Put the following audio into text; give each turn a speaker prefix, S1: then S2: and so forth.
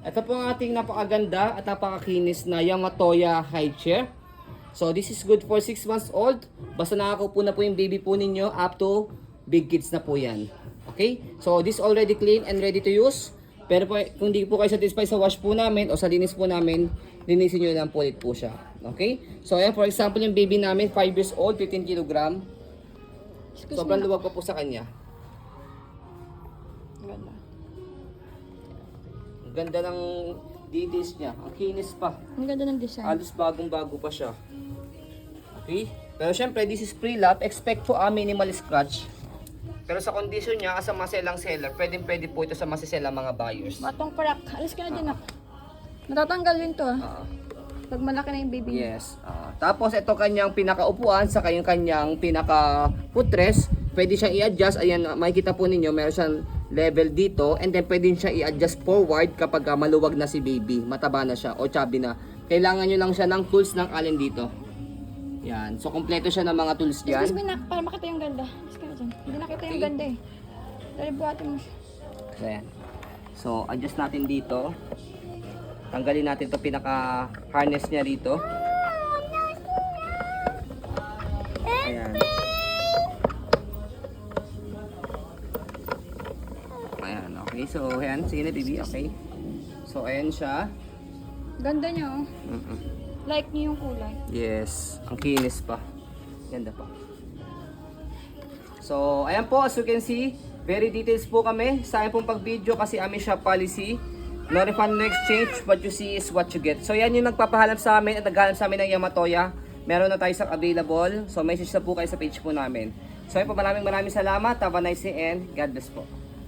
S1: Ito po ang ating napakaganda at napakakinis na Yamatoya high chair. So this is good for 6 months old. Basta nakakaupo na po yung baby po ninyo up to big kids na po yan. Okay? So this already clean and ready to use. Pero po, kung di po kayo satisfied sa wash po namin o sa linis po namin, linisin nyo lang po ulit po siya. Okay? So ayan, for example, yung baby namin, 5 years old, 15 kg. Sobrang luwag pa po sa kanya.
S2: Ganda.
S1: Ang ganda ng details niya. Ang kinis pa.
S2: Ang ganda ng design.
S1: Halos bagong-bago pa siya. Okay? Pero syempre, this is pre-lap. Expect po a minimal scratch. Pero sa condition niya, as a maselang seller, pwede po ito sa maselang mga buyers.
S2: Matong parak. Alis ka na din ako. Natatanggal din to pag malaki na yung baby niya.
S1: Yes. Tapos ito kanyang pinakaupuan sa kanyang pinaka footrest. Pwede siyang i-adjust. Ayan, makikita po ninyo, meron siyang level dito. And then pwede siya i-adjust forward kapag maluwag na si baby. Mataba na siya o chubby na. Kailangan nyo lang siya ng tools ng alin dito. Yan. So, kompleto siya ng mga tools diyan.
S2: Excuse me na, para makita yung ganda. Alis ka na dyan. Hindi nakita yung ganda eh. Dali buhatin mo siya.
S1: So, ayan. So, adjust natin dito. Tanggalin natin ito pinaka harness niya dito. Ayan. Ayan, okay. So, ayan. Sige na, baby. Okay. So, ayan siya.
S2: Ganda niya oh. Like niyo yung kulay.
S1: Yes. Ang kinis pa. Ganda pa. So, ayan po. As you can see, very details po kami sa aming pong pag-video kasi aming shop policy. No refund, no exchange. What you see is what you get. So, yan yung nagpapahanap sa amin at naghahanap sa amin ng Yamatoya. Meron na tayo sa available. So, message na po kayo sa page po namin. So, ayun po. Maraming salamat. Have a nice day and God bless po.